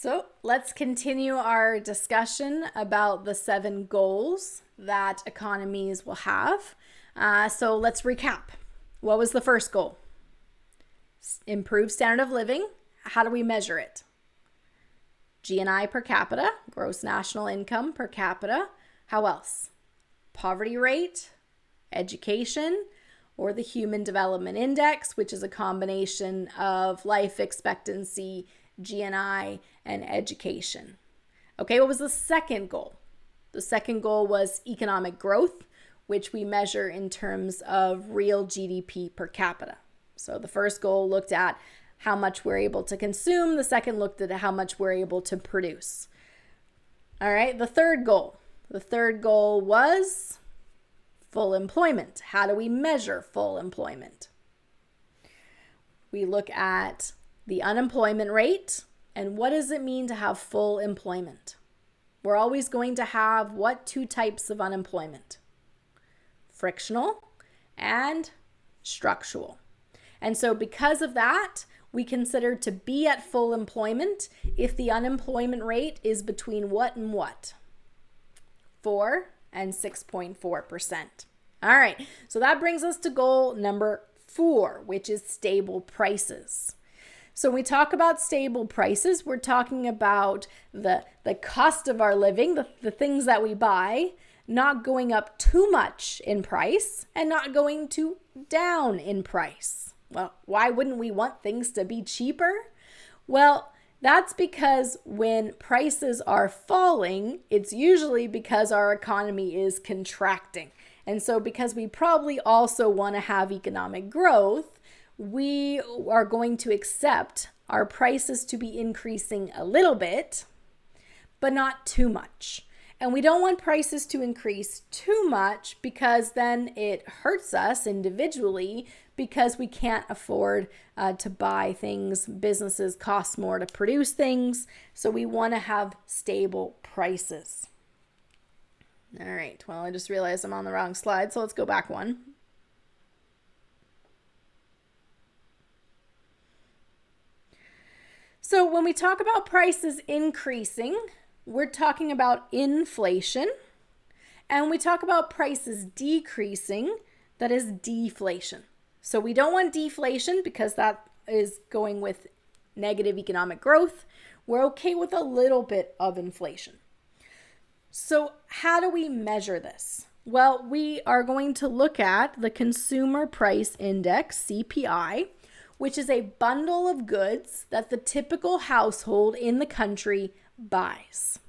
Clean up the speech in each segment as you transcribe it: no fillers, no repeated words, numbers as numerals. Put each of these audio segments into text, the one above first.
So let's continue our discussion about the 7 goals that economies will have. So let's recap. What was the first goal? Improve standard of living. How do we measure it? GNI per capita, gross national income per capita. How else? Poverty rate, education, or the Human Development Index, which is a combination of life expectancy, GNI, and education. Okay, what was the second goal? The second goal was economic growth, which we measure in terms of real GDP per capita. So the first goal looked at how much we're able to consume. The second looked at how much we're able to produce. All right, the third goal. The third goal was full employment. How do we measure full employment? We look at the unemployment rate and what does it mean to have full employment? We're always going to have what 2 types of unemployment? Frictional and structural. And so because of that, we consider to be at full employment if the unemployment rate is between what and what? 4 and 6.4%. All right, so that brings us to goal number 4, which is stable prices. So when we talk about stable prices, we're talking about the cost of our living, the things that we buy, not going up too much in price and not going too down in price. Well, why wouldn't we want things to be cheaper? Well, that's because when prices are falling, it's usually because our economy is contracting. And so because we probably also want to have economic growth, we are going to accept our prices to be increasing a little bit, but not too much. And we don't want prices to increase too much because then it hurts us individually because we can't afford to buy things. Businesses cost more to produce things. So we want to have stable prices. All right, well, I just realized I'm on the wrong slide, so let's go back one. So when we talk about prices increasing, we're talking about inflation, and we talk about prices decreasing, that is deflation. So we don't want deflation because that is going with negative economic growth. We're okay with a little bit of inflation. So how do we measure this? Well, we are going to look at the Consumer Price Index, CPI, which is a bundle of goods that the typical household in the country buys.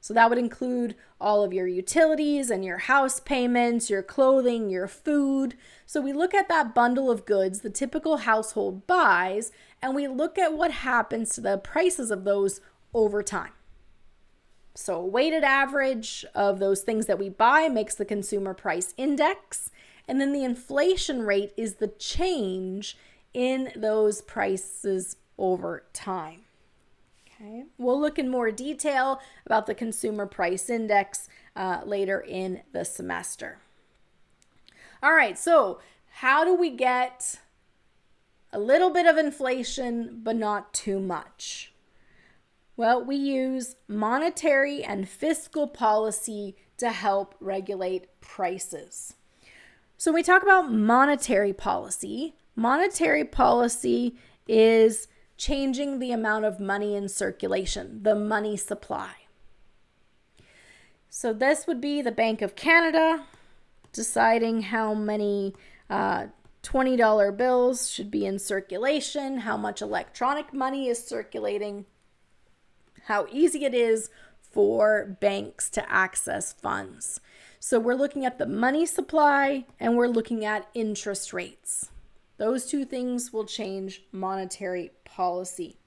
So that would include all of your utilities and your house payments, your clothing, your food. So we look at that bundle of goods the typical household buys, and we look at what happens to the prices of those over time. So a weighted average of those things that we buy makes the Consumer Price Index, and then the inflation rate is the change in those prices over time. Okay. We'll look in more detail about the Consumer Price Index later in the semester. All right, so how do we get a little bit of inflation but not too much? Well, we use monetary and fiscal policy to help regulate prices. So when we talk about monetary policy is changing the amount of money in circulation, the money supply. So this would be the Bank of Canada deciding how many $20 bills should be in circulation, how much electronic money is circulating, how easy it is for banks to access funds. So we're looking at the money supply and we're looking at interest rates. Those 2 things will change monetary policy.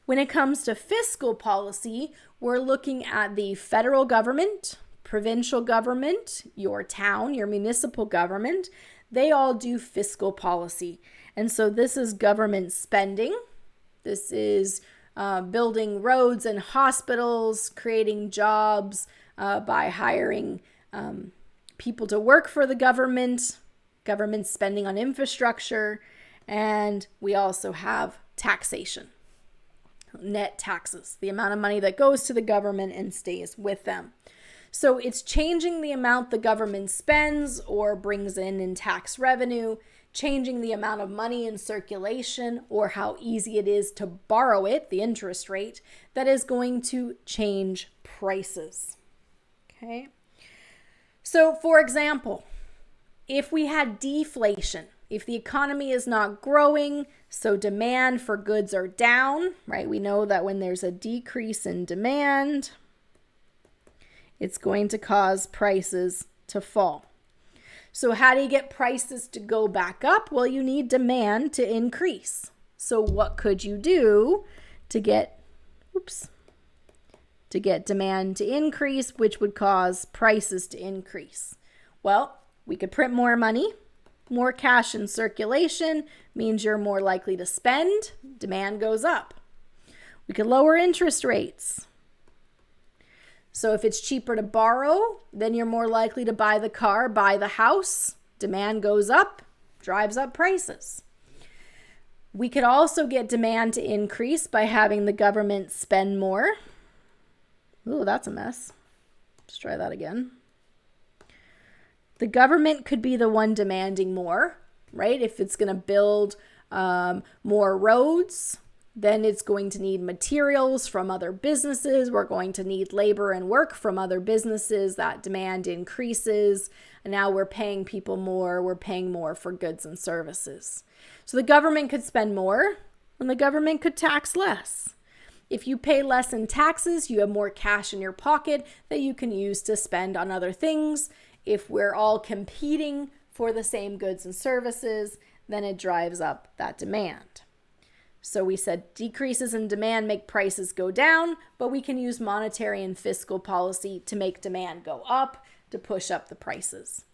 When it comes to fiscal policy, we're looking at the federal government, provincial government, your town, your municipal government. They all do fiscal policy. And so this is government spending. This is building roads and hospitals, creating jobs by hiring people to work for the government spending on infrastructure, and we also have taxation. net taxes, the amount of money that goes to the government and stays with them. So it's changing the amount the government spends or brings in tax revenue, changing the amount of money in circulation or how easy it is to borrow it, the interest rate, that is going to change prices. Okay. So for example, if we had deflation, if the economy is not growing, so demand for goods are down, right? We know that when there's a decrease in demand, it's going to cause prices to fall. So how do you get prices to go back up? Well, you need demand to increase. So what could you do to get demand to increase, which would cause prices to increase? Well, we could print more money. More cash in circulation means you're more likely to spend. Demand goes up. We could lower interest rates. So if it's cheaper to borrow, then you're more likely to buy the car, buy the house. Demand goes up, drives up prices. We could also get demand to increase by having the government spend more. Ooh, that's a mess. Let's try that again. The government could be the one demanding more, right? If it's going to build more roads, then it's going to need materials from other businesses. We're going to need labor and work from other businesses. That demand increases. And now we're paying people more. We're paying more for goods and services. So the government could spend more and the government could tax less. If you pay less in taxes, you have more cash in your pocket that you can use to spend on other things. If we're all competing for the same goods and services, then it drives up that demand. So we said decreases in demand make prices go down, but we can use monetary and fiscal policy to make demand go up, to push up the prices.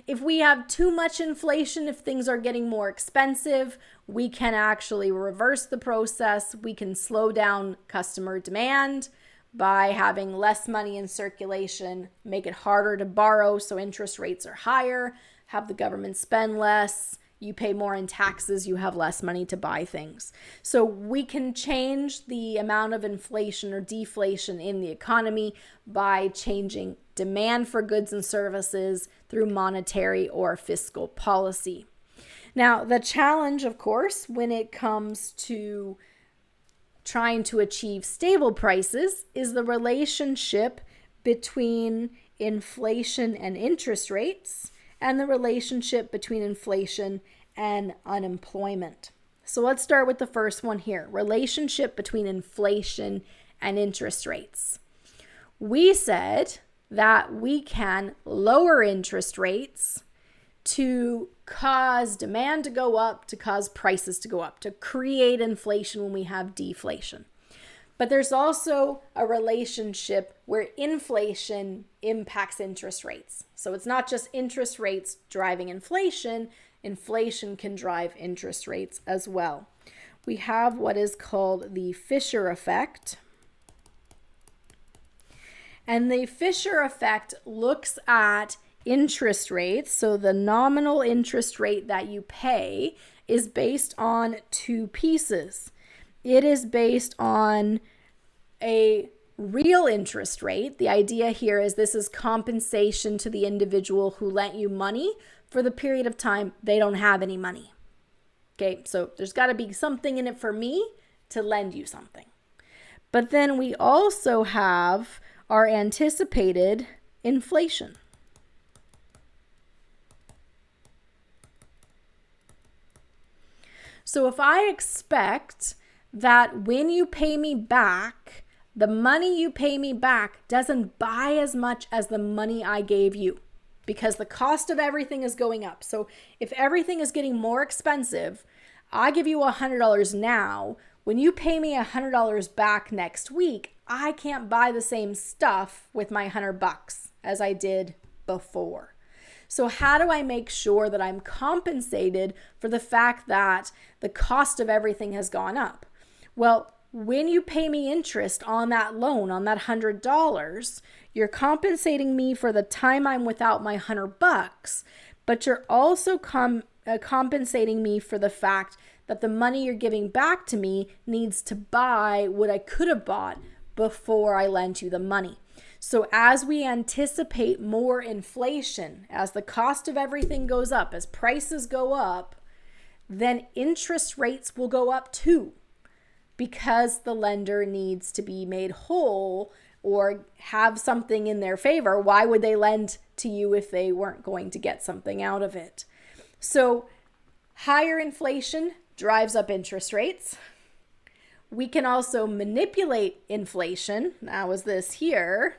If we have too much inflation, if things are getting more expensive, we can actually reverse the process. We can slow down customer demand by having less money in circulation, make it harder to borrow so interest rates are higher, have the government spend less. You pay more in taxes, you have less money to buy things. So we can change the amount of inflation or deflation in the economy by changing demand for goods and services through monetary or fiscal policy. Now, the challenge, of course, when it comes to trying to achieve stable prices is the relationship between inflation and interest rates, and the relationship between inflation and unemployment. So let's start with the first one here, relationship between inflation and interest rates. We said that we can lower interest rates to cause demand to go up, to cause prices to go up, to create inflation when we have deflation. But there's also a relationship where inflation impacts interest rates. So it's not just interest rates driving inflation. Inflation can drive interest rates as well. We have what is called the Fisher effect. And the Fisher effect looks at interest rates. So the nominal interest rate that you pay is based on two pieces. It is based on a real interest rate. The idea here is this is compensation to the individual who lent you money for the period of time they don't have any money. Okay, so there's got to be something in it for me to lend you something. But then we also have our anticipated inflation. So if I expect that when you pay me back, the money you pay me back doesn't buy as much as the money I gave you because the cost of everything is going up. So if everything is getting more expensive, I give you $100 now. When you pay me $100 back next week, I can't buy the same stuff with my $100 as I did before. So how do I make sure that I'm compensated for the fact that the cost of everything has gone up? Well, when you pay me interest on that loan, on that $100, you're compensating me for the time I'm without my $100, but you're also compensating me for the fact that the money you're giving back to me needs to buy what I could have bought before I lent you the money. So as we anticipate more inflation, as the cost of everything goes up, as prices go up, then interest rates will go up too, because the lender needs to be made whole or have something in their favor. Why would they lend to you if they weren't going to get something out of it? So higher inflation drives up interest rates. We can also manipulate inflation, that was this here,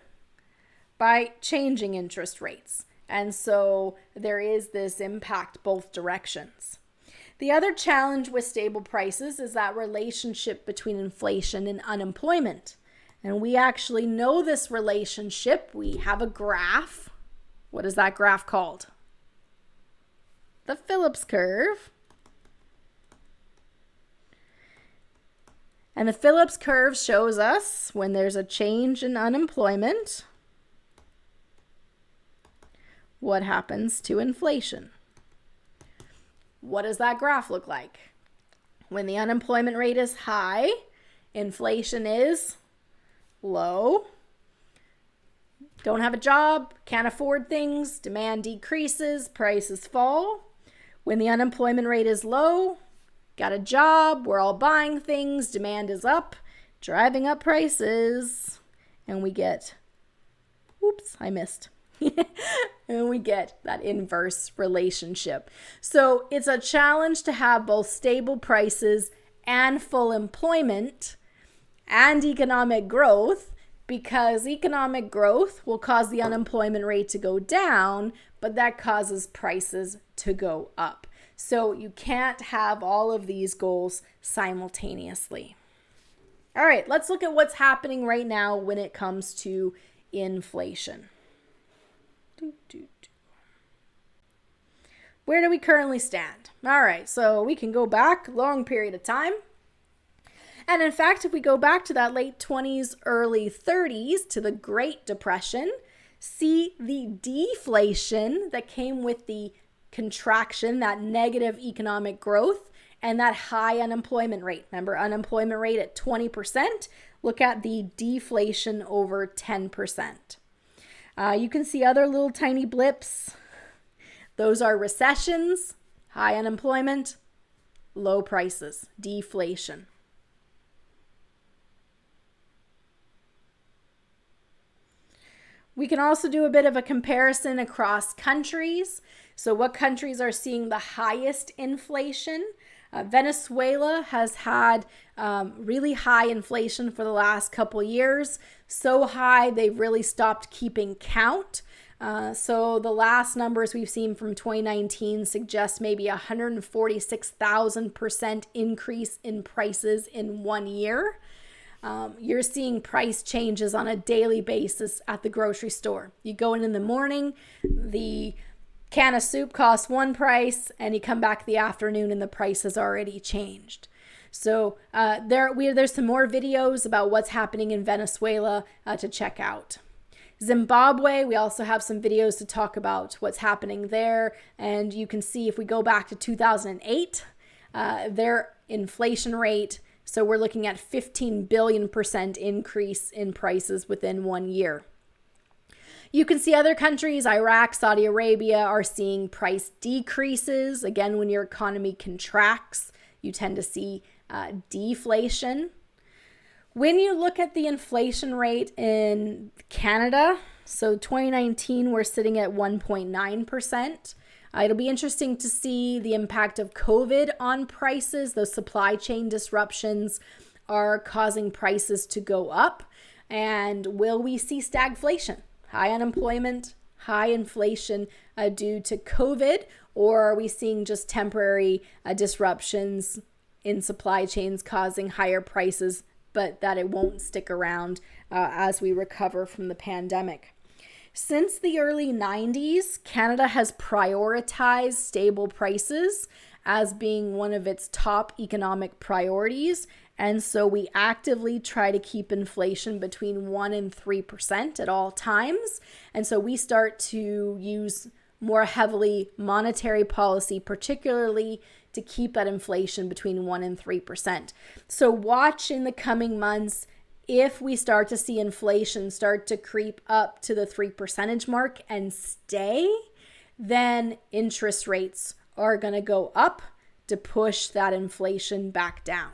by changing interest rates. And so there is this impact both directions. The other challenge with stable prices is that relationship between inflation and unemployment. And we actually know this relationship. We have a graph. What is that graph called? The Phillips curve. And the Phillips curve shows us when there's a change in unemployment, what happens to inflation. What does that graph look like? When the unemployment rate is high, inflation is low. Don't have a job, can't afford things, demand decreases, prices fall. When the unemployment rate is low, got a job, we're all buying things, demand is up, driving up prices, and we get, and we get that inverse relationship. So it's a challenge to have both stable prices and full employment and economic growth, because economic growth will cause the unemployment rate to go down, but that causes prices to go up. So you can't have all of these goals simultaneously. All right, let's look at what's happening right now when it comes to inflation. Where do we currently stand? All right, so we can go back a long period of time. And in fact, if we go back to that late 20s, early 30s, to the Great Depression, see the deflation that came with the contraction, that negative economic growth, and that high unemployment rate. Remember, unemployment rate at 20%. Look at the deflation over 10%. You can see other little tiny blips. Those are recessions, high unemployment, low prices, deflation. We can also do a bit of a comparison across countries. So what countries are seeing the highest inflation? Venezuela has had really high inflation for the last couple years. So high, they've really stopped keeping count. So the last numbers we've seen from 2019 suggest maybe 146,000% increase in prices in 1 year. You're seeing price changes on a daily basis at the grocery store. You go in the morning, the can of soup costs one price, and you come back the afternoon and the price has already changed. So there's some more videos about what's happening in Venezuela to check out. Zimbabwe, we also have some videos to talk about what's happening there. And you can see if we go back to 2008, their inflation rate, so we're looking at 15 billion% increase in prices within 1 year. You can see other countries, Iraq, Saudi Arabia, are seeing price decreases. Again, when your economy contracts, you tend to see deflation. When you look at the inflation rate in Canada, so 2019, we're sitting at 1.9%. It'll be interesting to see the impact of COVID on prices. Those supply chain disruptions are causing prices to go up. And will we see stagflation? High unemployment, high inflation due to COVID, or are we seeing just temporary disruptions in supply chains causing higher prices, but that it won't stick around as we recover from the pandemic? Since the early 90s, Canada has prioritized stable prices as being one of its top economic priorities. And so we actively try to keep inflation between 1% and 3% at all times. And so we start to use more heavily monetary policy, particularly to keep that inflation between 1 and 3%. So watch in the coming months. If we start to see inflation start to creep up to the 3% mark and stay, then interest rates are going to go up to push that inflation back down.